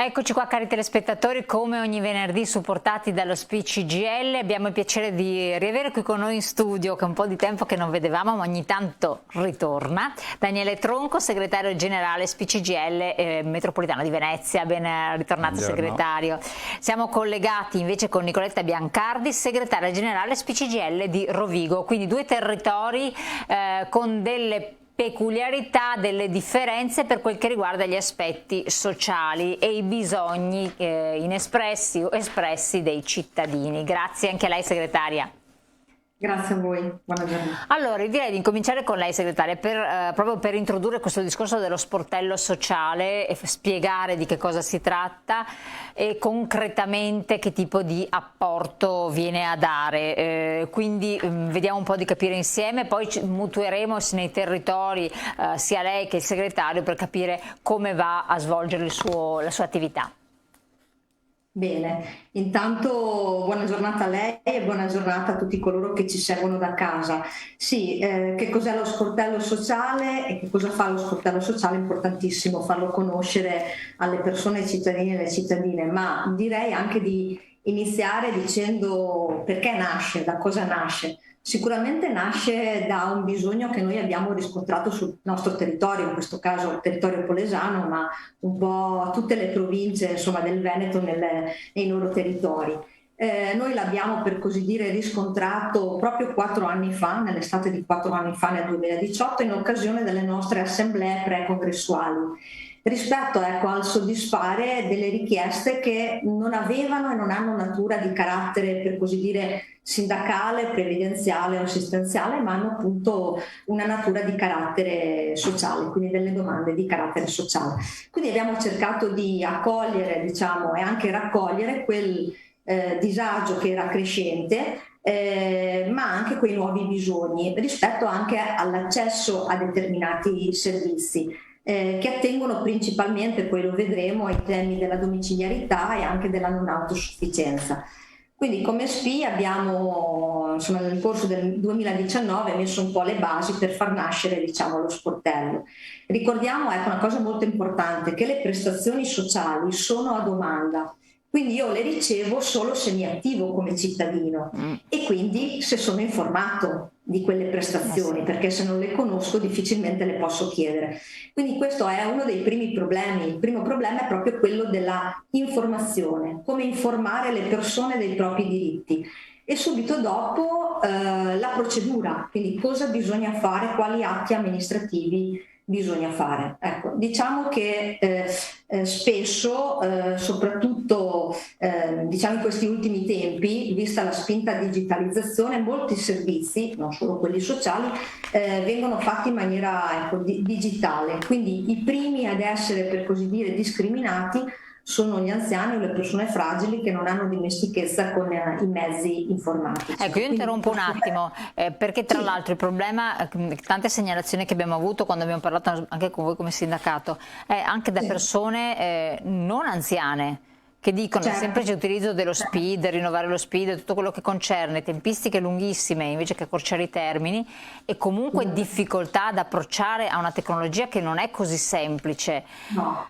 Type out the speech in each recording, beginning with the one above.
Eccoci qua cari telespettatori, come ogni venerdì supportati dallo SPI CGIL. Abbiamo il piacere di riavere qui con noi in studio, che è un po' di tempo che non vedevamo ma ogni tanto ritorna, Daniele Tronco, segretario generale SPI CGIL metropolitano di Venezia. Ben ritornato. Buongiorno. Segretario. Siamo collegati invece con Nicoletta Biancardi, segretaria generale SPI CGIL di Rovigo, quindi due territori con delle peculiarità, delle differenze per quel che riguarda gli aspetti sociali e i bisogni inespressi o espressi dei cittadini. Grazie anche a lei segretaria. Grazie a voi, buona giornata. Allora, direi di incominciare con lei segretaria, proprio per introdurre questo discorso dello sportello sociale e spiegare di che cosa si tratta e concretamente che tipo di apporto viene a dare. Quindi vediamo un po' di capire insieme, poi mutueremo nei territori sia lei che il segretario per capire come va a svolgere la sua attività. Bene, intanto buona giornata a lei e buona giornata a tutti coloro che ci seguono da casa. Sì, che cos'è lo sportello sociale e che cosa fa lo sportello sociale? È importantissimo farlo conoscere alle persone, ai cittadini e alle cittadine, ma direi anche di iniziare dicendo perché nasce, da cosa nasce. Sicuramente nasce da un bisogno che noi abbiamo riscontrato sul nostro territorio, in questo caso il territorio polesano, ma un po' tutte le province insomma, del Veneto nei loro territori. Noi l'abbiamo per così dire riscontrato proprio 4 anni fa, nell'estate di 4 anni fa, nel 2018, in occasione delle nostre assemblee pre-congressuali, rispetto al soddisfare delle richieste che non avevano e non hanno natura di carattere per così dire sindacale, previdenziale o assistenziale, ma hanno appunto una natura di carattere sociale, quindi delle domande di carattere sociale. Quindi abbiamo cercato di accogliere, diciamo, e anche raccogliere quel disagio che era crescente, ma anche quei nuovi bisogni rispetto anche all'accesso a determinati servizi. Che attengono principalmente, poi lo vedremo, ai temi della domiciliarità e anche della non autosufficienza. Quindi come SPI abbiamo insomma, nel corso del 2019 messo un po' le basi per far nascere diciamo, lo sportello. Ricordiamo una cosa molto importante, che le prestazioni sociali sono a domanda. Quindi io le ricevo solo se mi attivo come cittadino e quindi se sono informato di quelle prestazioni, perché se non le conosco difficilmente le posso chiedere. Quindi questo è uno dei primi problemi. Il primo problema è proprio quello della informazione, come informare le persone dei propri diritti. E subito dopo la procedura, quindi cosa bisogna fare, quali atti amministrativi bisogna fare. Ecco, diciamo che spesso, soprattutto diciamo in questi ultimi tempi, vista la spinta digitalizzazione, molti servizi, non solo quelli sociali, vengono fatti in maniera digitale. Quindi i primi ad essere, per così dire, discriminati sono gli anziani o le persone fragili che non hanno dimestichezza con i mezzi informatici. Ecco, io interrompo un attimo, perché tra l'altro il problema, tante segnalazioni che abbiamo avuto quando abbiamo parlato anche con voi come sindacato, è anche da persone non anziane, che dicono il semplice utilizzo dello SPID, rinnovare lo SPID, tutto quello che concerne tempistiche lunghissime invece che accorciare i termini e comunque difficoltà ad approcciare a una tecnologia che non è così semplice.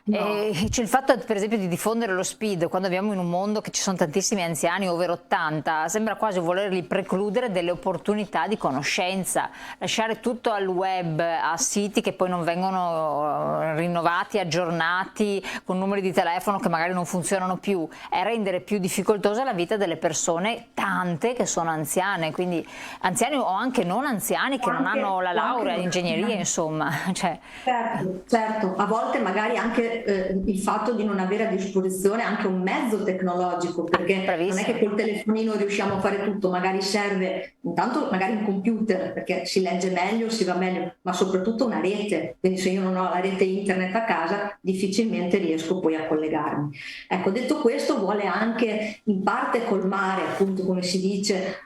C'è il fatto per esempio di diffondere lo SPID quando abbiamo in un mondo che ci sono tantissimi anziani over 80, sembra quasi volerli precludere delle opportunità di conoscenza, lasciare tutto al web, a siti che poi non vengono rinnovati, aggiornati, con numeri di telefono che magari non funzionano più, è rendere più difficoltosa la vita delle persone, tante che sono anziane, quindi anziani o anche non anziani che non hanno la laurea in ingegneria, insomma. Certo, a volte magari anche il fatto di non avere a disposizione anche un mezzo tecnologico, perché non è che col telefonino riusciamo a fare tutto, magari serve intanto magari un computer perché si legge meglio, si va meglio, ma soprattutto una rete, quindi se io non ho la rete internet a casa difficilmente riesco poi a collegarmi. Ecco, detto detto questo, vuole anche in parte colmare, appunto come si dice,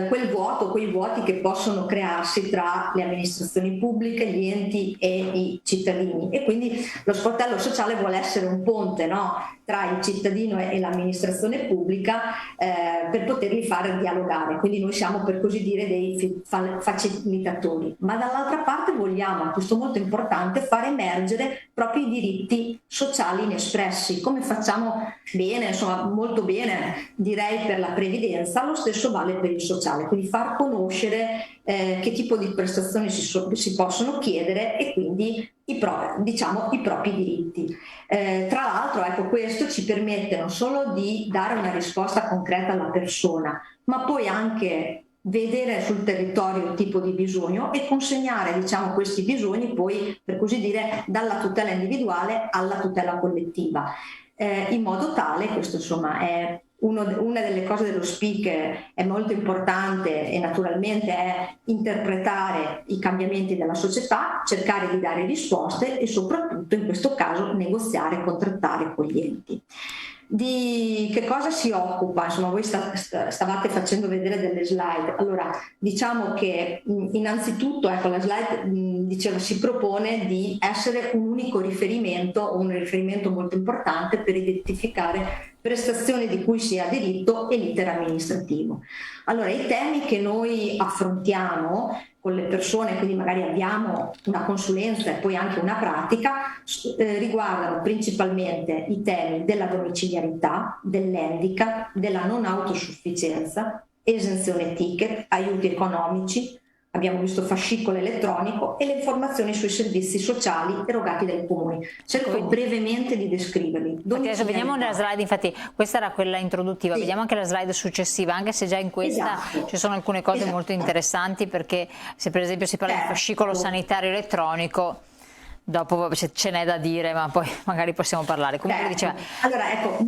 quei vuoti che possono crearsi tra le amministrazioni pubbliche, gli enti e i cittadini, e quindi lo sportello sociale vuole essere un ponte, no? Tra il cittadino e l'amministrazione pubblica, per poterli fare dialogare. Quindi noi siamo, per così dire, dei facilitatori, ma dall'altra parte vogliamo, questo è molto importante, far emergere proprio i diritti sociali inespressi, come facciamo bene, insomma molto bene direi per la previdenza. Lo stesso vale per il sociale, quindi far conoscere che tipo di prestazioni si possono chiedere e quindi i propri diritti. Tra l'altro, ecco, questo ci permette non solo di dare una risposta concreta alla persona, ma poi anche vedere sul territorio il tipo di bisogno e consegnare, diciamo, questi bisogni poi, per così dire, dalla tutela individuale alla tutela collettiva, in modo tale, questo insomma è una delle cose dello speaker, è molto importante, e naturalmente è interpretare i cambiamenti della società, cercare di dare risposte e soprattutto in questo caso negoziare, contrattare con gli enti. Di che cosa si occupa? Insomma, voi stavate facendo vedere delle slide. Allora, diciamo che innanzitutto, ecco, la slide diceva, si propone di essere un unico riferimento, un riferimento molto importante per identificare prestazioni di cui si ha diritto e l'iter amministrativo. Allora, i temi che noi affrontiamo con le persone, quindi magari abbiamo una consulenza e poi anche una pratica, riguardano principalmente i temi della domiciliarità, dell'handicap, della non autosufficienza, esenzione ticket, aiuti economici, abbiamo visto fascicolo elettronico e le informazioni sui servizi sociali erogati dai comuni. Cerco brevemente di descriverli. Adesso vediamo nella slide, infatti questa era quella introduttiva, sì. Vediamo anche la slide successiva, anche se già in questa ci sono alcune cose molto interessanti, perché se per esempio si parla di fascicolo sanitario elettronico, dopo ce n'è da dire, ma poi magari possiamo parlare. Comunque diceva... Allora, ecco,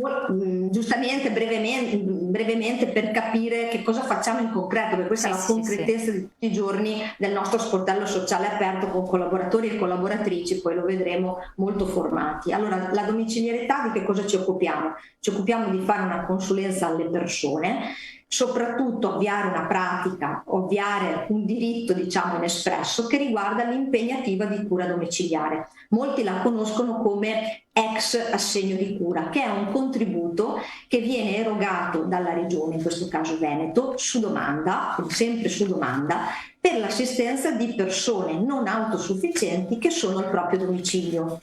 giustamente, brevemente per capire che cosa facciamo in concreto, perché questa è la concretezza di tutti i giorni del nostro sportello sociale aperto con collaboratori e collaboratrici, poi lo vedremo, molto formati. Allora, la domiciliarità, di che cosa ci occupiamo? Ci occupiamo di fare una consulenza alle persone, soprattutto avviare una pratica, ovviare un diritto, diciamo, inespresso che riguarda l'impegnativa di cura domiciliare. Molti la conoscono come ex assegno di cura, che è un contributo che viene erogato dalla regione, in questo caso Veneto, su domanda, sempre su domanda, per l'assistenza di persone non autosufficienti che sono al proprio domicilio.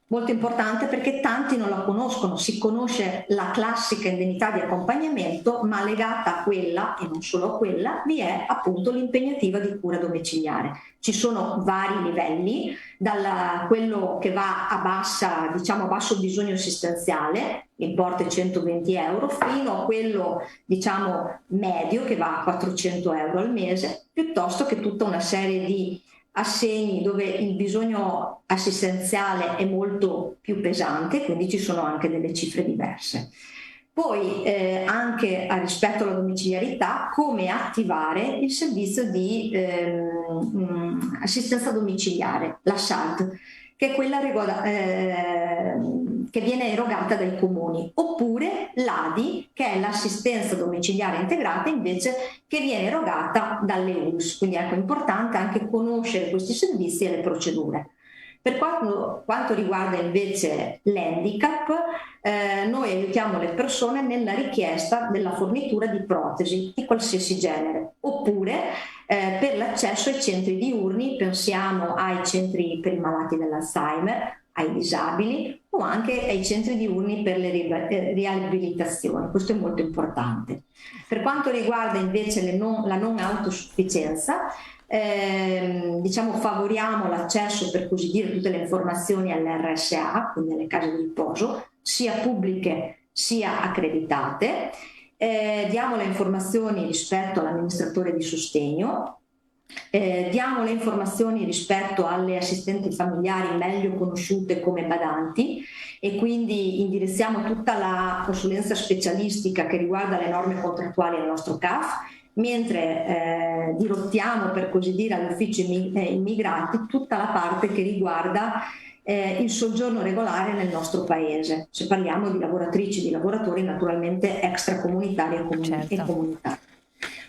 Molto importante perché tanti non la conoscono, si conosce la classica indennità di accompagnamento, ma legata a quella, e non solo a quella, vi è appunto l'impegnativa di cura domiciliare. Ci sono vari livelli, da quello che va a basso bisogno assistenziale, l'importo è 120 euro, fino a quello, diciamo, medio, che va a 400 euro al mese, piuttosto che tutta una serie di assegni dove il bisogno assistenziale è molto più pesante, quindi ci sono anche delle cifre diverse. Poi anche rispetto alla domiciliarità, come attivare il servizio di assistenza domiciliare, la SAD, che è quella che viene erogata dai comuni, oppure l'ADI, che è l'assistenza domiciliare integrata invece, che viene erogata dalle ULSS. Quindi ecco, è importante anche conoscere questi servizi e le procedure. Per quanto riguarda invece l'handicap, noi aiutiamo le persone nella richiesta della fornitura di protesi di qualsiasi genere, oppure per l'accesso ai centri diurni, pensiamo ai centri per i malati dell'Alzheimer, ai disabili o anche ai centri diurni per le riabilitazioni. Questo è molto importante. Per quanto riguarda invece la non autosufficienza, diciamo, favoriamo l'accesso, per così dire, a tutte le informazioni all'RSA, quindi alle case di riposo, sia pubbliche sia accreditate, diamo le informazioni rispetto all'amministratore di sostegno, diamo le informazioni rispetto alle assistenti familiari meglio conosciute come badanti, e quindi indirizziamo tutta la consulenza specialistica che riguarda le norme contrattuali del nostro CAF, mentre dirottiamo, per così dire, all'ufficio immigrati tutta la parte che riguarda il soggiorno regolare nel nostro paese, se parliamo di lavoratrici, di lavoratori naturalmente extracomunitari e comunitari.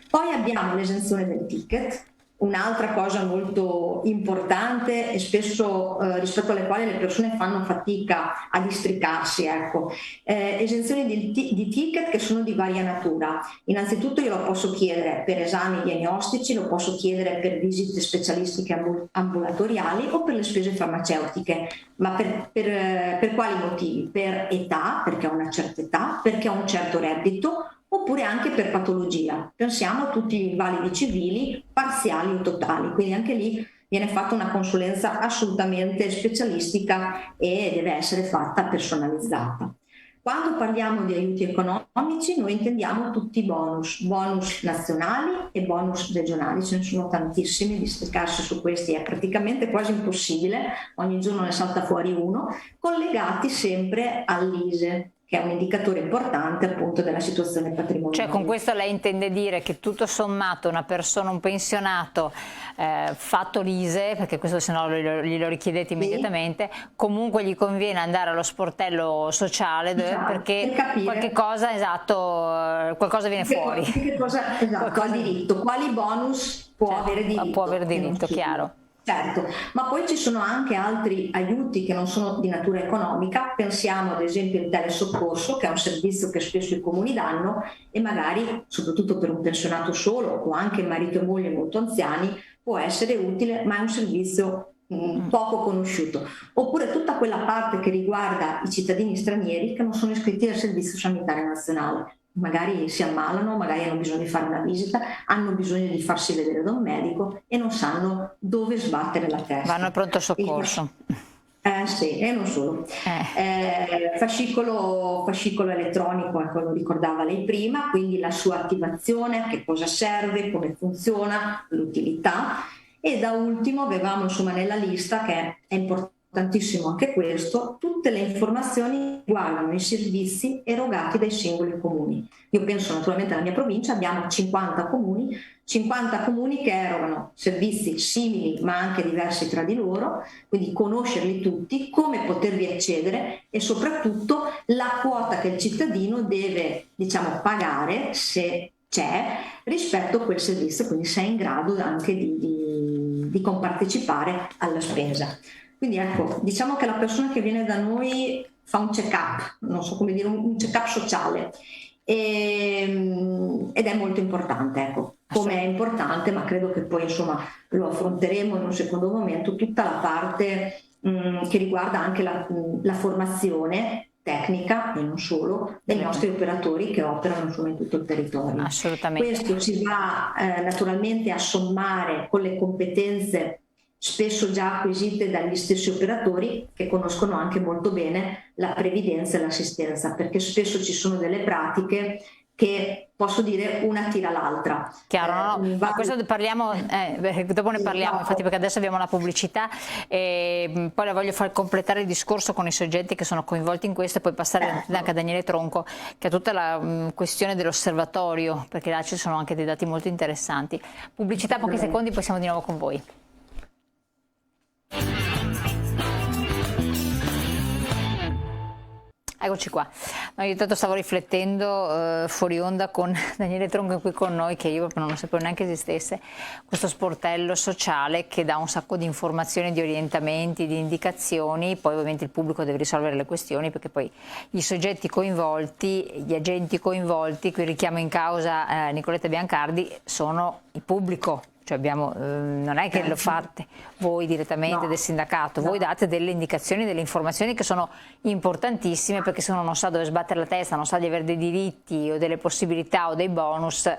Poi abbiamo l'esenzione del ticket, un'altra cosa molto importante e spesso rispetto alle quali le persone fanno fatica a districarsi, ecco. Esenzioni di ticket che sono di varia natura. Innanzitutto io lo posso chiedere per esami diagnostici, lo posso chiedere per visite specialistiche ambulatoriali o per le spese farmaceutiche. Ma per quali motivi? Per età, perché ho una certa età, perché ho un certo reddito, oppure anche per patologia. Pensiamo a tutti gli invalidi civili, parziali o totali, quindi anche lì viene fatta una consulenza assolutamente specialistica e deve essere fatta personalizzata. Quando parliamo di aiuti economici noi intendiamo tutti i bonus nazionali e bonus regionali, ce ne sono tantissimi, districarsi su questi è praticamente quasi impossibile, ogni giorno ne salta fuori uno, collegati sempre all'ISEE, che è un indicatore importante appunto della situazione patrimoniale. Cioè con questo lei intende dire che tutto sommato una persona, un pensionato fatto l'ISEE, perché questo se no glielo richiedete immediatamente, comunque gli conviene andare allo sportello sociale perché qualche cosa, qualcosa viene fuori. Che cosa, ha diritto, quali bonus può avere diritto. Può avere diritto, chiaro. Certo, ma poi ci sono anche altri aiuti che non sono di natura economica, pensiamo ad esempio al telesoccorso, che è un servizio che spesso i comuni danno e magari, soprattutto per un pensionato solo o anche marito e moglie molto anziani, può essere utile, ma è un servizio poco conosciuto. Oppure tutta quella parte che riguarda i cittadini stranieri che non sono iscritti al Servizio Sanitario Nazionale. Magari si ammalano, magari hanno bisogno di fare una visita, hanno bisogno di farsi vedere da un medico e non sanno dove sbattere la testa. Vanno al pronto soccorso. Sì, e non solo. Fascicolo elettronico, ecco, lo ricordava lei prima, quindi la sua attivazione, che cosa serve, come funziona, l'utilità. E da ultimo avevamo insomma nella lista, che è importantissimo anche questo, tutte le informazioni riguardano i servizi erogati dai singoli comuni. Io penso naturalmente alla mia provincia, abbiamo 50 comuni che erogano servizi simili ma anche diversi tra di loro, quindi conoscerli tutti, come potervi accedere e soprattutto la quota che il cittadino deve, diciamo, pagare se c'è rispetto a quel servizio, quindi se è in grado anche di compartecipare alla spesa. Quindi ecco, diciamo che la persona che viene da noi fa un check-up, non so come dire, un check-up sociale ed è molto importante, ecco, come è importante, ma credo che poi insomma lo affronteremo in un secondo momento, tutta la parte che riguarda anche la formazione tecnica e non solo dei nostri operatori che operano insomma in tutto il territorio. Assolutamente. Questo si va naturalmente a sommare con le competenze spesso già acquisite dagli stessi operatori che conoscono anche molto bene la previdenza e l'assistenza, perché spesso ci sono delle pratiche che posso dire una tira l'altra. Chiaro, no? Ma questo parliamo, dopo ne parliamo, infatti, perché adesso abbiamo la pubblicità e poi la voglio far completare il discorso con i soggetti che sono coinvolti in questo e poi passare anche a Daniele Tronco, che ha tutta la questione dell'osservatorio, perché là ci sono anche dei dati molto interessanti. Pubblicità, pochi secondi, poi siamo di nuovo con voi. Eccoci qua. No, io intanto stavo riflettendo fuori onda con Daniele Tronco qui con noi, che io proprio non sapevo neanche esistesse, questo sportello sociale che dà un sacco di informazioni, di orientamenti, di indicazioni, poi ovviamente il pubblico deve risolvere le questioni perché poi i soggetti coinvolti, gli agenti coinvolti, qui richiamo in causa Nicoletta Biancardi, sono il pubblico. Cioè non è che lo fate voi direttamente del sindacato, voi date delle indicazioni, delle informazioni che sono importantissime, perché se uno non sa dove sbattere la testa, non sa di avere dei diritti o delle possibilità o dei bonus,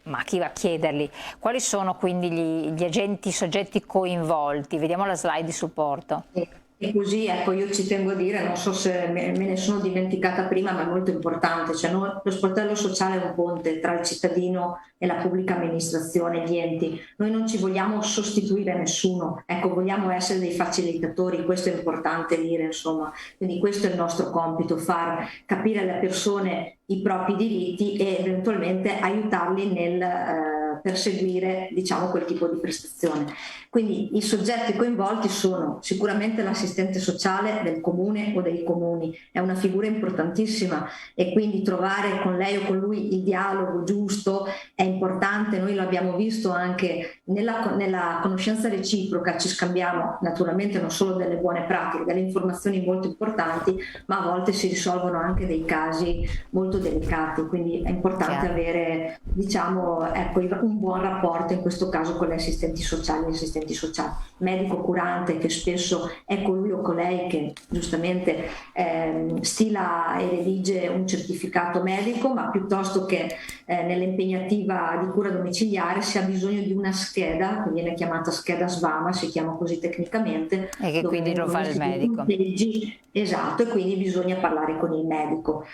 ma chi va a chiederli? Quali sono quindi gli agenti, i soggetti coinvolti? Vediamo la slide di supporto. E così, ecco, io ci tengo a dire, non so se me ne sono dimenticata prima, ma è molto importante, cioè lo sportello sociale è un ponte tra il cittadino e la pubblica amministrazione, gli enti. Noi non ci vogliamo sostituire a nessuno, ecco, vogliamo essere dei facilitatori, questo è importante dire, insomma. Quindi questo è il nostro compito, far capire alle persone i propri diritti e eventualmente aiutarli nel perseguire, diciamo, quel tipo di prestazione. Quindi i soggetti coinvolti sono sicuramente l'assistente sociale del comune o dei comuni, è una figura importantissima, e quindi trovare con lei o con lui il dialogo giusto è importante. Noi lo abbiamo visto anche nella conoscenza reciproca, ci scambiamo naturalmente non solo delle buone pratiche, delle informazioni molto importanti, ma a volte si risolvono anche dei casi molto delicati, quindi è importante avere, diciamo, ecco, un buon rapporto in questo caso con gli assistenti sociali e assistenti sociali. Medico curante, che spesso è colui o colei che giustamente stila e redige un certificato medico, ma piuttosto che nell'impegnativa di cura domiciliare si ha bisogno di una scheda, che viene chiamata scheda SVAMA, si chiama così tecnicamente, e che quindi lo fa il medico. Esatto, e quindi bisogna parlare con il medico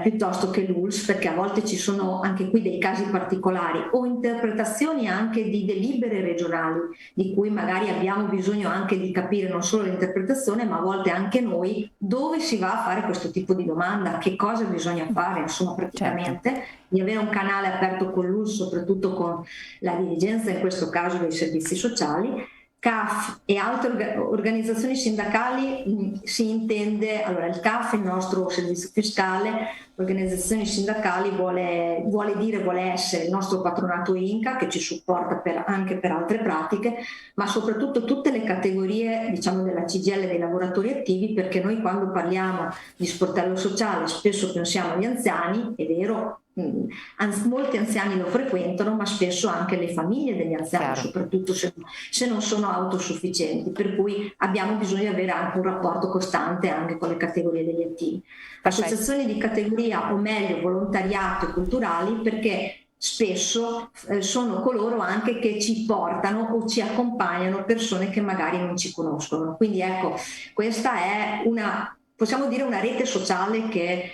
piuttosto che l'ULS, perché a volte ci sono anche qui dei casi particolari o interpretazioni anche di delibere regionali, di cui magari abbiamo bisogno anche di capire non solo l'interpretazione, ma a volte anche noi dove si va a fare questo tipo di domanda, che cosa bisogna fare, insomma, praticamente di avere un canale aperto con l'ULS, soprattutto con la dirigenza, in questo caso dei servizi sociali. CAF e altre organizzazioni sindacali si intende, allora il CAF, il nostro servizio fiscale, organizzazioni sindacali vuole essere il nostro patronato INCA, che ci supporta anche per altre pratiche, ma soprattutto tutte le categorie, diciamo, della CGIL dei lavoratori attivi, perché noi quando parliamo di sportello sociale spesso pensiamo agli anziani, è vero, molti anziani lo frequentano, ma spesso anche le famiglie degli anziani, soprattutto se non sono autosufficienti, per cui abbiamo bisogno di avere anche un rapporto costante anche con le categorie degli attivi. Associazioni di categoria, o meglio volontariato e culturali, perché spesso sono coloro anche che ci portano o ci accompagnano persone che magari non ci conoscono. Quindi ecco, questa è possiamo dire una rete sociale che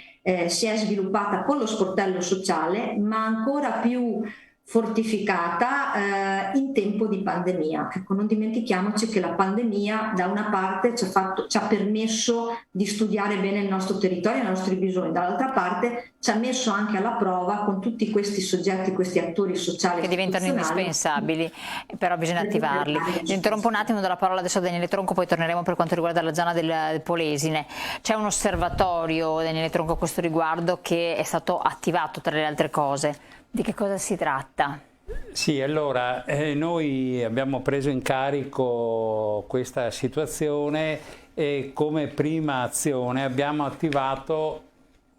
si è sviluppata con lo sportello sociale, ma ancora più fortificata in tempo di pandemia. Ecco, non dimentichiamoci che la pandemia da una parte ci ha permesso di studiare bene il nostro territorio e i nostri bisogni, dall'altra parte ci ha messo anche alla prova con tutti questi soggetti, questi attori sociali che diventano indispensabili, però bisogna attivarli. Interrompo un attimo, do la parola adesso a Daniele Tronco, poi torneremo per quanto riguarda la zona del Polesine. C'è un osservatorio, Daniele Tronco, a questo riguardo, che è stato attivato tra le altre cose. Di che cosa si tratta? Sì, allora noi abbiamo preso in carico questa situazione e come prima azione abbiamo attivato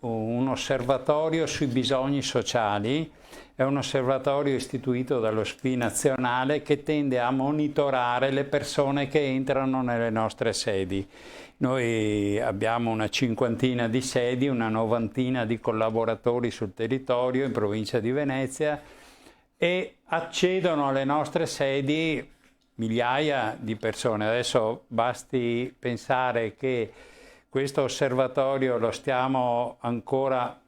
un osservatorio sui bisogni sociali. È un osservatorio istituito dallo SPI nazionale che tende a monitorare le persone che entrano nelle nostre sedi. Noi abbiamo una cinquantina di sedi, una novantina di collaboratori sul territorio in provincia di Venezia, e accedono alle nostre sedi migliaia di persone. Adesso basti pensare che questo osservatorio lo stiamo ancora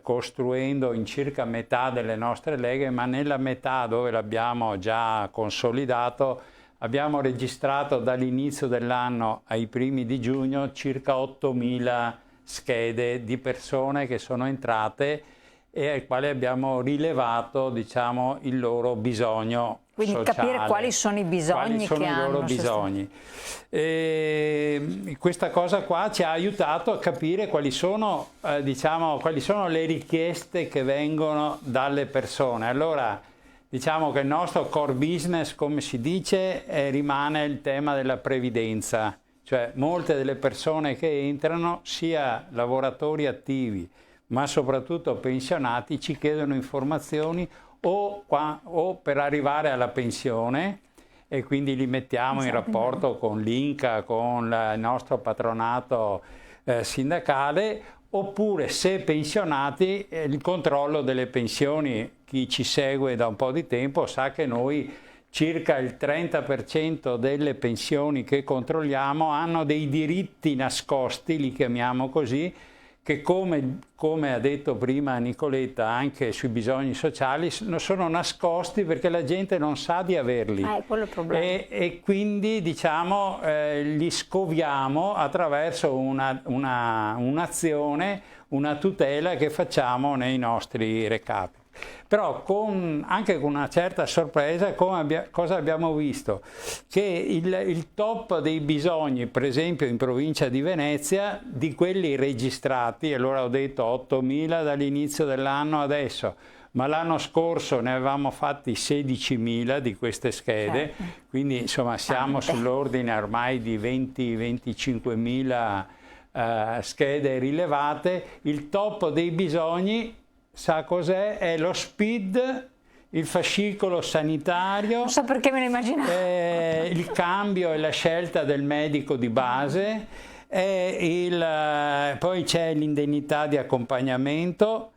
costruendo in circa metà delle nostre leghe, ma nella metà dove l'abbiamo già consolidato abbiamo registrato dall'inizio dell'anno ai primi di giugno circa 8.000 schede di persone che sono entrate e ai quali abbiamo rilevato, diciamo, il loro bisogno quindi sociale. Capire quali sono i bisogni che hanno. Quali sono i loro bisogni. Questa cosa qua ci ha aiutato a capire quali sono, quali sono le richieste che vengono dalle persone. Allora, diciamo che il nostro core business, come si dice, rimane il tema della previdenza, cioè molte delle persone che entrano, sia lavoratori attivi, ma soprattutto pensionati, ci chiedono informazioni o per arrivare alla pensione, e quindi li mettiamo in rapporto con l'INCA, con il nostro patronato sindacale, oppure se pensionati il controllo delle pensioni. Chi ci segue da un po' di tempo sa che noi circa il 30% delle pensioni che controlliamo hanno dei diritti nascosti, li chiamiamo così, che come ha detto prima Nicoletta anche sui bisogni sociali sono nascosti perché la gente non sa di averli, quello è il problema. E quindi diciamo li scoviamo attraverso un'azione, una tutela che facciamo nei nostri recapi. Però anche con una certa sorpresa cosa abbiamo visto? Che il top dei bisogni, per esempio in provincia di Venezia, di quelli registrati, allora ho detto 8.000 dall'inizio dell'anno adesso, ma l'anno scorso ne avevamo fatti 16.000 di queste schede, quindi insomma siamo sull'ordine ormai di 20-25.000 schede rilevate. Il top dei bisogni, sa cos'è? È lo SPID, il fascicolo sanitario. Non so perché me lo immaginavo. Il cambio e la scelta del medico di base, poi c'è l'indennità di accompagnamento.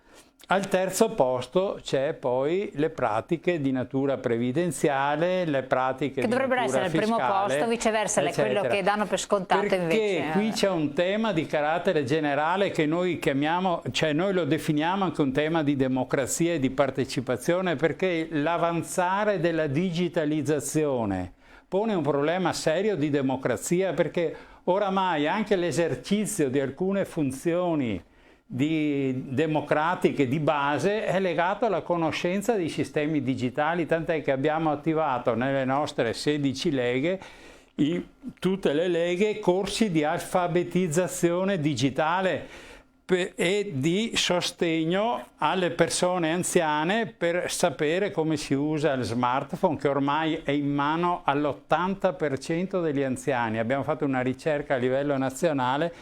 Al terzo posto c'è poi le pratiche di natura previdenziale, le pratiche che di natura dovrebbero essere al primo fiscale, posto, viceversa, è quello che danno per scontato perché invece. Qui c'è un tema di carattere generale che noi chiamiamo, cioè noi lo definiamo anche un tema di democrazia e di partecipazione, perché l'avanzare della digitalizzazione pone un problema serio di democrazia, perché oramai anche l'esercizio di alcune funzioni democratiche di base è legato alla conoscenza dei sistemi digitali, tant'è che abbiamo attivato nelle nostre 16 leghe, tutte le leghe, corsi di alfabetizzazione digitale e di sostegno alle persone anziane per sapere come si usa il smartphone, che ormai è in mano all'80% degli anziani. Abbiamo fatto una ricerca a livello nazionale.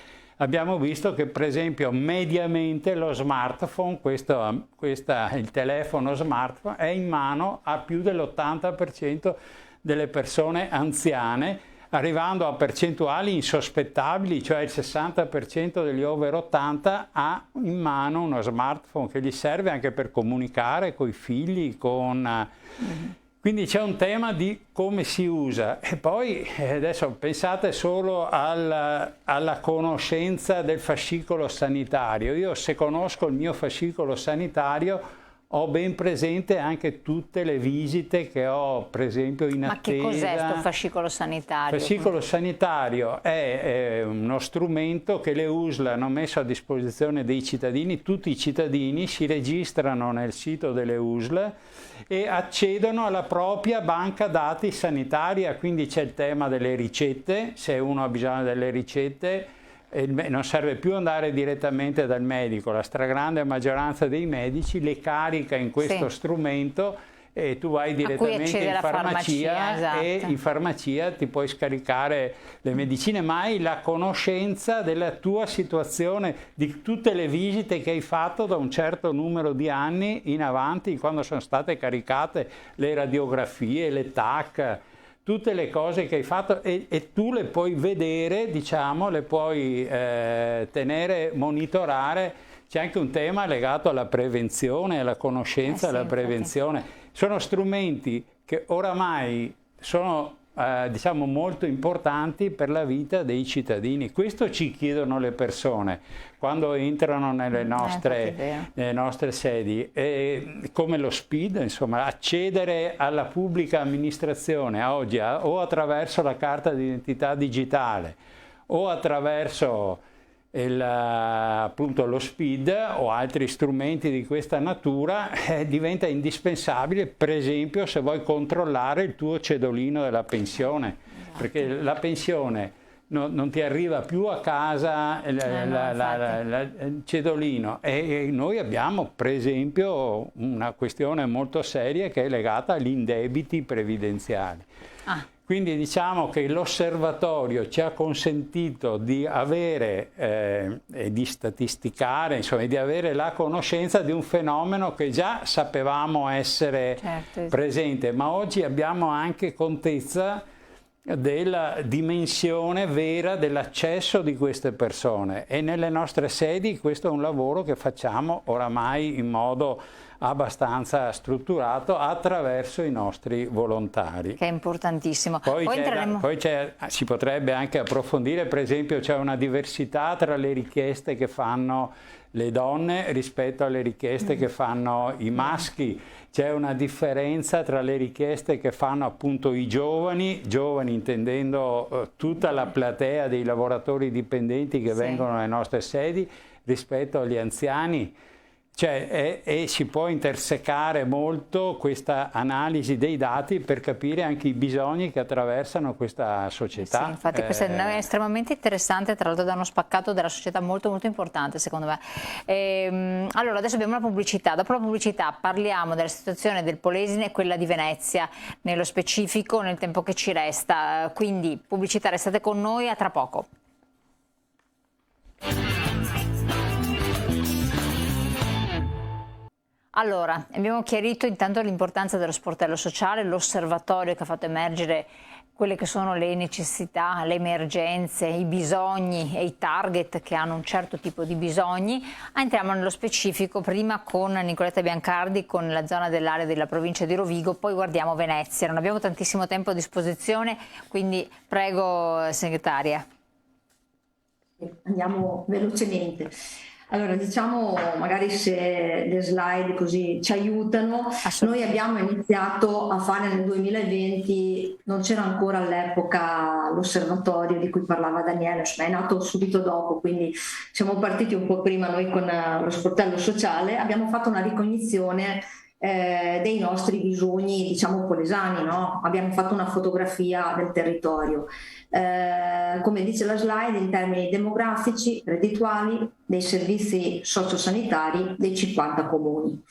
Abbiamo visto che per esempio mediamente lo smartphone, il telefono smartphone, è in mano a più dell'80% delle persone anziane, arrivando a percentuali insospettabili, cioè il 60% degli over 80 ha in mano uno smartphone che gli serve anche per comunicare con i figli, Quindi c'è un tema di come si usa. E poi adesso pensate solo alla conoscenza del fascicolo sanitario. Io, se conosco il mio fascicolo sanitario, ho ben presente anche tutte le visite che ho, per esempio, in attesa. Ma che cos'è questo fascicolo sanitario? Il fascicolo sanitario è uno strumento che le USL hanno messo a disposizione dei cittadini. Tutti i cittadini si registrano nel sito delle USL e accedono alla propria banca dati sanitaria, quindi c'è il tema delle ricette. Se uno ha bisogno delle ricette non serve più andare direttamente dal medico, la stragrande maggioranza dei medici le carica in questo strumento e tu vai direttamente in farmacia, esatto. E in farmacia ti puoi scaricare le medicine, ma hai la conoscenza della tua situazione, di tutte le visite che hai fatto da un certo numero di anni in avanti, quando sono state caricate le radiografie, le TAC, tutte le cose che hai fatto e tu le puoi vedere, diciamo, le puoi tenere, monitorare. C'è anche un tema legato alla prevenzione, alla conoscenza della prevenzione. Sono strumenti che oramai sono diciamo molto importanti per la vita dei cittadini. Questo ci chiedono le persone quando entrano nelle nostre sedi, come lo SPID, insomma, accedere alla pubblica amministrazione oggi o attraverso la carta d'identità digitale o attraverso appunto lo SPID o altri strumenti di questa natura, diventa indispensabile, per esempio, se vuoi controllare il tuo cedolino della pensione, perché la pensione non ti arriva più a casa il cedolino, e noi abbiamo per esempio una questione molto seria che è legata agli indebiti previdenziali. Quindi diciamo che l'osservatorio ci ha consentito di avere e di statisticare, insomma, di avere la conoscenza di un fenomeno che già sapevamo essere presente, ma oggi abbiamo anche contezza della dimensione vera dell'accesso di queste persone, e nelle nostre sedi questo è un lavoro che facciamo oramai in modo abbastanza strutturato attraverso i nostri volontari. Che è importantissimo. Poi si potrebbe anche approfondire, per esempio c'è una diversità tra le richieste che fanno le donne rispetto alle richieste che fanno i maschi, c'è una differenza tra le richieste che fanno appunto i giovani intendendo tutta la platea dei lavoratori dipendenti che vengono alle nostre sedi, rispetto agli anziani. Cioè, e si può intersecare molto questa analisi dei dati per capire anche i bisogni che attraversano questa società. Sì, infatti questo è estremamente interessante, tra l'altro da uno spaccato della società molto molto importante secondo me. Allora adesso abbiamo la pubblicità, dopo la pubblicità parliamo della situazione del Polesine e quella di Venezia, nello specifico nel tempo che ci resta, quindi pubblicità, restate con noi, a tra poco. Allora, abbiamo chiarito intanto l'importanza dello sportello sociale, l'osservatorio che ha fatto emergere quelle che sono le necessità, le emergenze, i bisogni e i target che hanno un certo tipo di bisogni. Entriamo nello specifico prima con Nicoletta Biancardi, con la zona dell'area della provincia di Rovigo, poi guardiamo Venezia. Non abbiamo tantissimo tempo a disposizione, quindi prego segretaria. Andiamo velocemente. Allora, diciamo magari se le slide così ci aiutano, noi abbiamo iniziato a fare nel 2020, non c'era ancora all'epoca l'osservatorio di cui parlava Daniele, ma è nato subito dopo, quindi siamo partiti un po' prima noi con lo sportello sociale, abbiamo fatto una ricognizione dei nostri bisogni, diciamo, polesani, no? Abbiamo fatto una fotografia del territorio. Come dice la slide, in termini demografici, reddituali, dei servizi sociosanitari dei 50 comuni.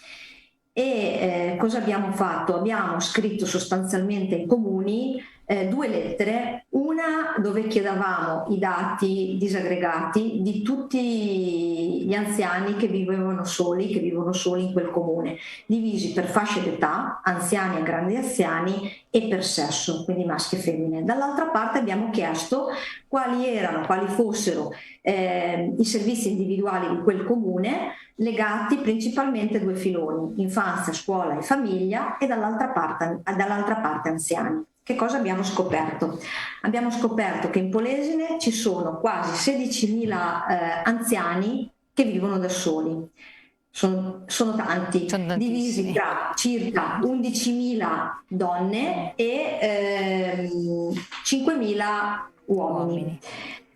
E cosa abbiamo fatto? Abbiamo scritto sostanzialmente ai comuni due lettere, una dove chiedevamo i dati disaggregati di tutti gli anziani che vivono soli in quel comune, divisi per fasce d'età, anziani e grandi anziani, e per sesso, quindi maschi e femmine. Dall'altra parte abbiamo chiesto quali fossero i servizi individuali di quel comune, legati principalmente a due filoni: infanzia, scuola e famiglia, e dall'altra parte anziani. Che cosa abbiamo scoperto? Abbiamo scoperto che in Polesine ci sono quasi 16.000 anziani che vivono da soli. Sono tanti, divisi tra circa 11.000 donne e 5.000 uomini.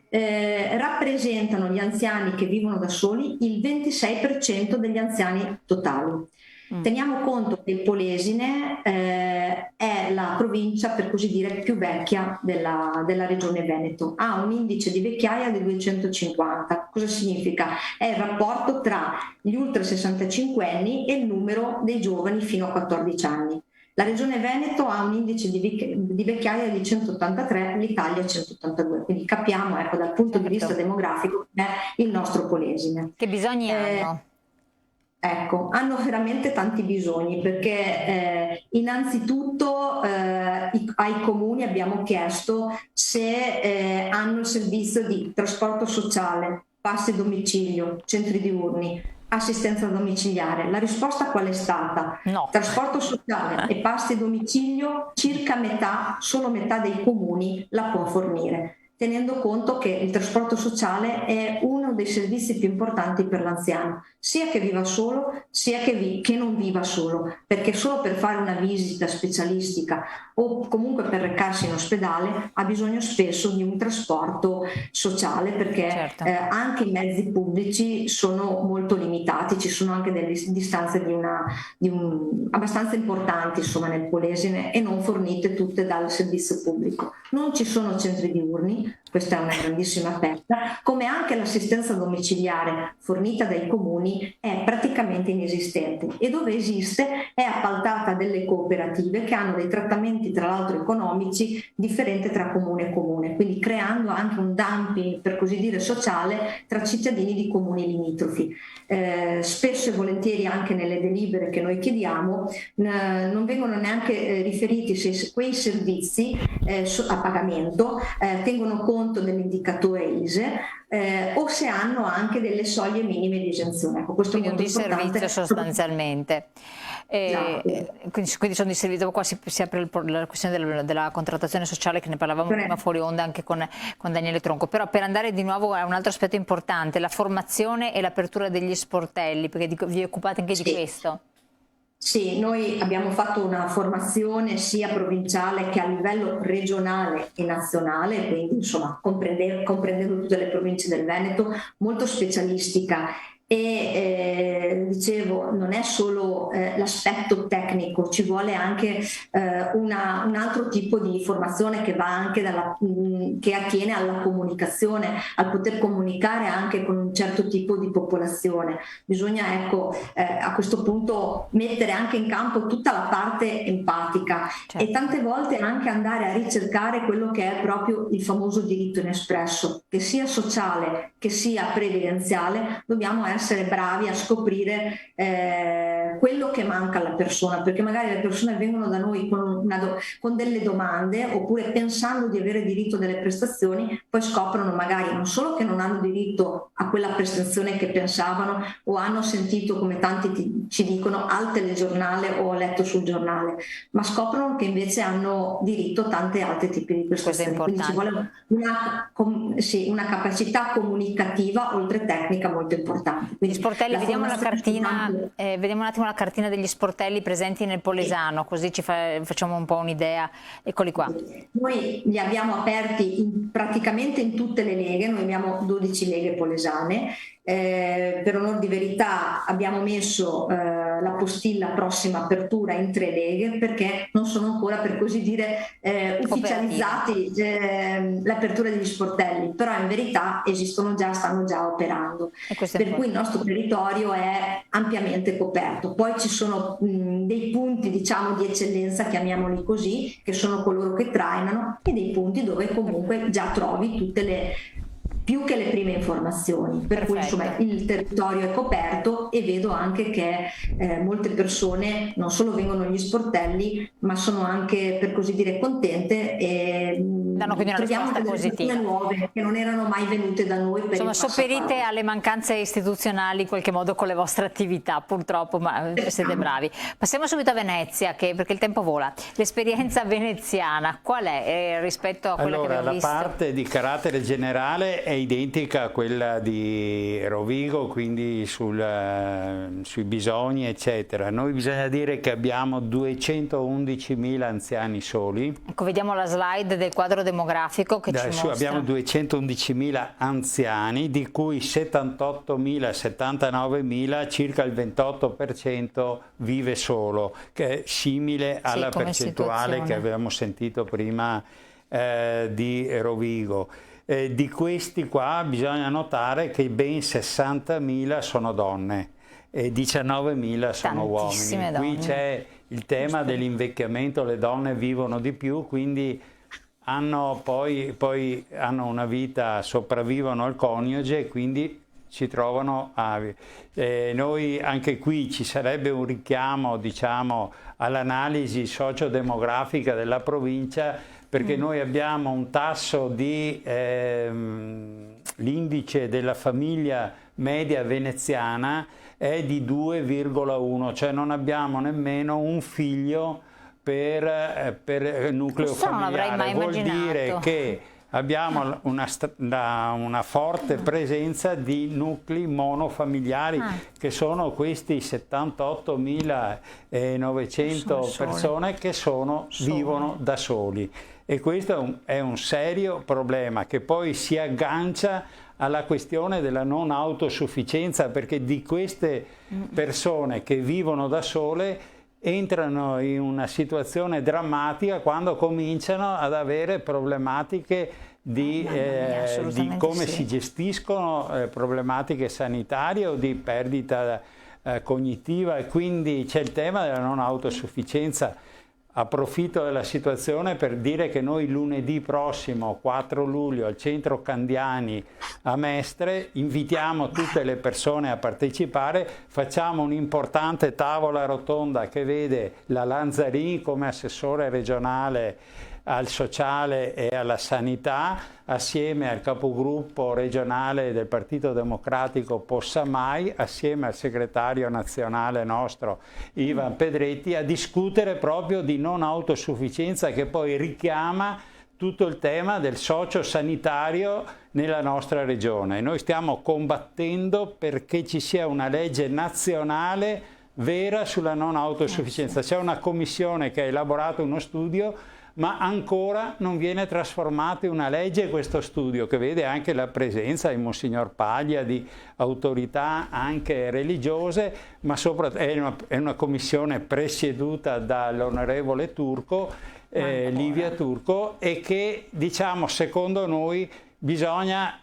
Rappresentano gli anziani che vivono da soli il 26% degli anziani totali. Teniamo conto che il Polesine è la provincia, per così dire, più vecchia della regione Veneto, ha un indice di vecchiaia di 250. Cosa significa? È il rapporto tra gli ultra 65 anni e il numero dei giovani fino a 14 anni. La regione Veneto ha un indice di vecchiaia di 183, l'Italia 182, quindi capiamo, ecco, dal punto di vista demografico è il nostro Polesine. Che bisogni hanno? Ecco, hanno veramente tanti bisogni, perché innanzitutto ai comuni abbiamo chiesto se hanno il servizio di trasporto sociale, passi domicilio, centri diurni, assistenza domiciliare. La risposta qual è stata? No. Trasporto sociale e passi domicilio, circa metà, solo metà dei comuni la può fornire, tenendo conto che il trasporto sociale è uno dei servizi più importanti per l'anziano, sia che viva solo, sia che non viva solo, perché solo per fare una visita specialistica o comunque per recarsi in ospedale ha bisogno spesso di un trasporto sociale, perché certo. Anche i mezzi pubblici sono molto limitati, ci sono anche delle distanze abbastanza importanti, insomma, nel Polesine, e non fornite tutte dal servizio pubblico. Non ci sono centri diurni, questa è una grandissima perdita, come anche l'assistenza domiciliare fornita dai comuni è praticamente inesistente, e dove esiste è appaltata delle cooperative che hanno dei trattamenti, tra l'altro economici, differenti tra comune e comune, quindi creando anche un dumping, per così dire, sociale tra cittadini di comuni limitrofi. Spesso e volentieri anche nelle delibere che noi chiediamo non vengono neanche riferiti se quei servizi a pagamento tengono conto dell'indicatore ISE o se hanno anche delle soglie minime di esenzione. Ecco, questo quindi è molto importante. Un disservizio sostanzialmente. Quindi sono disserviti. Qua si apre la questione della contrattazione sociale, che ne parlavamo prima fuori onda anche con Daniele Tronco. Però per andare di nuovo a un altro aspetto importante, la formazione e l'apertura degli sportelli, perché vi occupate anche di questo. Sì, noi abbiamo fatto una formazione sia provinciale che a livello regionale e nazionale, quindi insomma comprendendo tutte le province del Veneto, molto specialistica, e dicevo, non è solo l'aspetto tecnico, ci vuole anche un altro tipo di formazione che va anche che attiene alla comunicazione, al poter comunicare anche con un certo tipo di popolazione. Bisogna, ecco, a questo punto mettere anche in campo tutta la parte empatica, certo, e tante volte anche andare a ricercare quello che è proprio il famoso diritto inespresso, che sia sociale, che sia previdenziale. Dobbiamo essere bravi a scoprire quello che manca alla persona, perché magari le persone vengono da noi con delle domande, oppure pensando di avere diritto delle prestazioni, poi scoprono magari non solo che non hanno diritto a quella prestazione che pensavano, o hanno sentito, come tanti ci dicono, al telegiornale o ho letto sul giornale, ma scoprono che invece hanno diritto a tanti altri tipi di prestazioni. Quindi ci vuole una capacità comunicativa oltre tecnica molto importante. Quindi gli sportelli, vediamo la cartina, vediamo un attimo la cartina degli sportelli presenti nel Polesano, così ci facciamo un po' un'idea. Eccoli qua. Noi li abbiamo aperti praticamente in tutte le leghe, noi abbiamo 12 leghe polesane. Per onor di verità abbiamo messo la postilla prossima apertura in 3 leghe, perché non sono ancora, per così dire, ufficializzati l'apertura degli sportelli, però in verità esistono già, stanno già operando, per cui il nostro territorio è ampiamente coperto. Poi ci sono dei punti, diciamo, di eccellenza, chiamiamoli così, che sono coloro che trainano, e dei punti dove comunque già trovi tutte le, più che le prime informazioni, per cui insomma il territorio è coperto, e vedo anche che molte persone non solo vengono agli sportelli, ma sono anche, per così dire, contente, e danno quindi una risposta positiva, nuove che non erano mai venute da noi. Insomma, sopperite alle mancanze istituzionali in qualche modo con le vostre attività, purtroppo, ma siete bravi. Passiamo subito a Venezia, perché il tempo vola. L'esperienza veneziana qual è rispetto a quella che abbiamo visto? La parte di carattere generale è identica a quella di Rovigo, quindi sui bisogni eccetera. Noi bisogna dire che abbiamo 211.000 anziani soli. Ecco, vediamo la slide del quadro demografico che ci mostra. Abbiamo 211.000 anziani, di cui 78.000, 79.000, circa il 28% vive solo, che è simile alla percentuale che avevamo sentito prima di Rovigo. Di questi qua bisogna notare che ben 60.000 sono donne e 19.000 sono uomini. Qui c'è il tema dell'invecchiamento, le donne vivono di più, quindi poi hanno una vita, sopravvivono al coniuge e quindi si trovano a... noi anche qui ci sarebbe un richiamo, diciamo, all'analisi sociodemografica della provincia, perché noi abbiamo un tasso di l'indice della famiglia media veneziana è di 2,1, cioè non abbiamo nemmeno un figlio per nucleo familiare. Vuol dire che abbiamo una forte presenza di nuclei monofamiliari, che sono questi 78.900 persone che vivono da soli. E questo è un serio problema che poi si aggancia alla questione della non autosufficienza, perché di queste persone che vivono da sole entrano in una situazione drammatica quando cominciano ad avere problematiche di come si gestiscono problematiche sanitarie o di perdita cognitiva, e quindi c'è il tema della non autosufficienza. Approfitto della situazione per dire che noi lunedì prossimo, 4 luglio, al Centro Candiani a Mestre, invitiamo tutte le persone a partecipare, facciamo un'importante tavola rotonda che vede la Lanzarin come assessore regionale al sociale e alla sanità, assieme al capogruppo regionale del Partito Democratico Possamai, assieme al segretario nazionale nostro Ivan Pedretti, a discutere proprio di non autosufficienza, che poi richiama tutto il tema del socio-sanitario nella nostra regione. Noi stiamo combattendo perché ci sia una legge nazionale vera sulla non autosufficienza. C'è una commissione che ha elaborato uno studio ma ancora non viene trasformato in una legge questo studio, che vede anche la presenza di Monsignor Paglia, di autorità anche religiose, ma soprattutto è una commissione presieduta dall'onorevole Turco, Livia Turco, e che, diciamo, secondo noi bisogna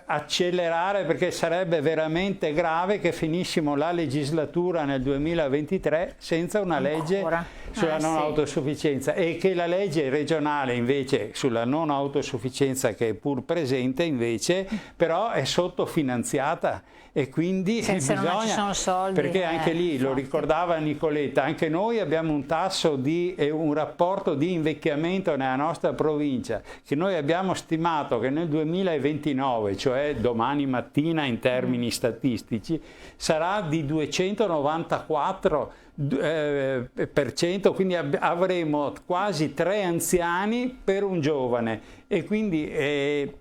accelerare, perché sarebbe veramente grave che finissimo la legislatura nel 2023 senza una legge sulla non autosufficienza, e che la legge regionale invece sulla non autosufficienza, che è pur presente invece, però è sottofinanziata, e quindi bisogna, non ci sono soldi, perché anche lì, lo ricordava Nicoletta, anche noi abbiamo un tasso e un rapporto di invecchiamento nella nostra provincia, che noi abbiamo stimato che nel 2029, cioè domani mattina in termini statistici, sarà di 294%, quindi avremo quasi 3 anziani per un giovane, e quindi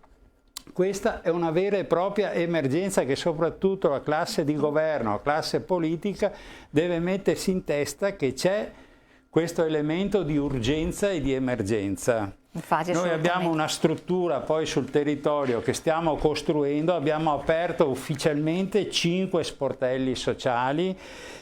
questa è una vera e propria emergenza che soprattutto la classe di governo, la classe politica deve mettersi in testa, che c'è questo elemento di urgenza e di emergenza. Infatti, noi abbiamo una struttura poi sul territorio che stiamo costruendo, abbiamo aperto ufficialmente 5 sportelli sociali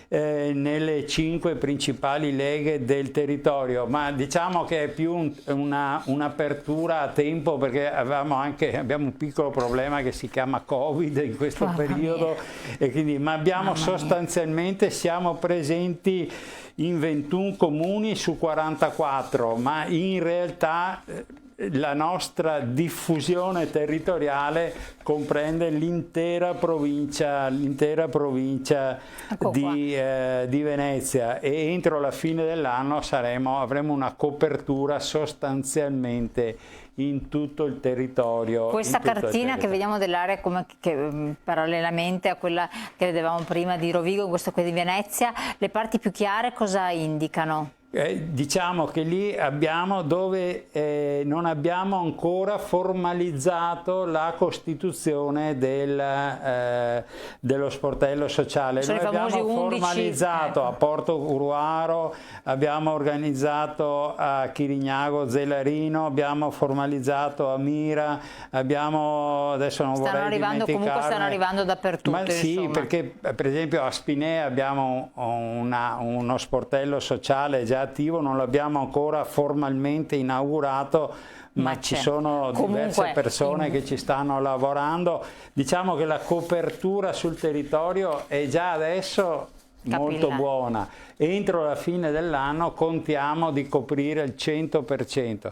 nelle 5 principali leghe del territorio, ma diciamo che è più un'apertura a tempo, perché abbiamo un piccolo problema che si chiama Covid in questo periodo, e quindi, ma abbiamo sostanzialmente, siamo presenti in 21 comuni su 44, ma in realtà la nostra diffusione territoriale comprende l'intera provincia di Venezia, e entro la fine dell'anno avremo una copertura sostanzialmente in tutto il territorio. Questa cartina che vediamo dell'area parallelamente a quella che vedevamo prima di Rovigo, in questo qui di Venezia, le parti più chiare cosa indicano? Diciamo che lì abbiamo dove non abbiamo ancora formalizzato la costituzione dello sportello sociale. Noi abbiamo formalizzato a Porto Gruaro, abbiamo organizzato a Chirignago Zelarino, abbiamo formalizzato a Mira, adesso non vorrei dimenticarne. Comunque stanno arrivando dappertutto. Ma sì, perché per esempio a Spinea abbiamo uno sportello sociale già attivo, non l'abbiamo ancora formalmente inaugurato, ma ci sono diverse persone che ci stanno lavorando. Diciamo che la copertura sul territorio è già adesso molto buona. Entro la fine dell'anno contiamo di coprire il 100%.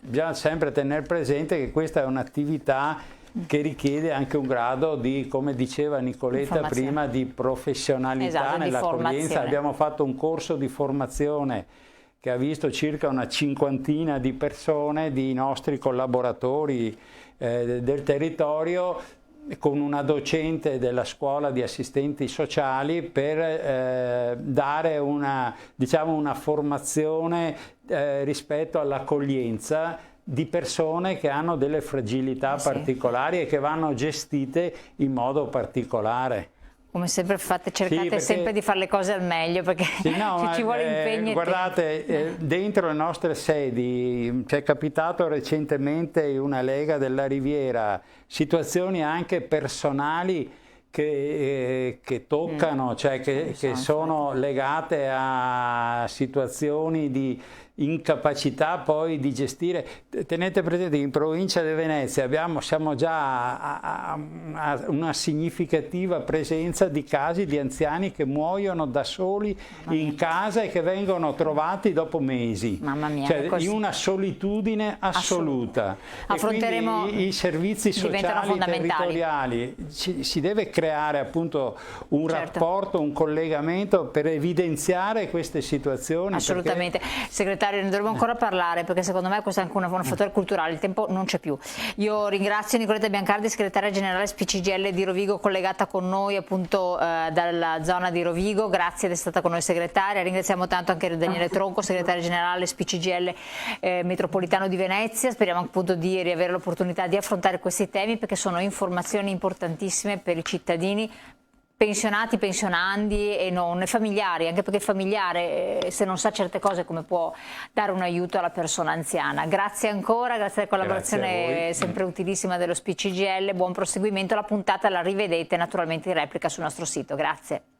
Bisogna sempre tenere presente che questa è un'attività che richiede anche un grado di, come diceva Nicoletta prima, di professionalità nell'accoglienza. Abbiamo fatto un corso di formazione che ha visto circa una 50ina di persone, di nostri collaboratori del territorio, con una docente della scuola di assistenti sociali, per dare una formazione rispetto all'accoglienza di persone che hanno delle fragilità particolari e che vanno gestite in modo particolare. Come sempre cercate sempre di fare le cose al meglio, perché ci vuole impegno. Guardate, dentro le nostre sedi ci è capitato recentemente in una lega della Riviera situazioni anche personali che toccano, cioè che sono legate a situazioni di incapacità poi di gestire. Tenete presente, in provincia di Venezia siamo già a una significativa presenza di casi di anziani che muoiono da soli in casa e che vengono trovati dopo mesi, cioè in una solitudine assoluta. Affronteremo, e quindi i servizi sociali territoriali, si deve creare appunto un rapporto, un collegamento per evidenziare queste situazioni. Assolutamente. Segretario, ne dovremo ancora parlare, perché secondo me questo è anche un fattore culturale, il tempo non c'è più. Io ringrazio Nicoletta Biancardi, segretaria generale SPCGIL di Rovigo, collegata con noi appunto dalla zona di Rovigo. Grazie di essere stata con noi segretaria. Ringraziamo tanto anche Daniele Tronco, segretario generale SPCGIL metropolitano di Venezia. Speriamo appunto di riavere l'opportunità di affrontare questi temi, perché sono informazioni importantissime per i cittadini, pensionati, pensionandi e non, e familiari, anche perché il familiare se non sa certe cose come può dare un aiuto alla persona anziana. Grazie ancora, grazie alla collaborazione sempre utilissima dello SPCGL, buon proseguimento, la puntata la rivedete naturalmente in replica sul nostro sito, grazie.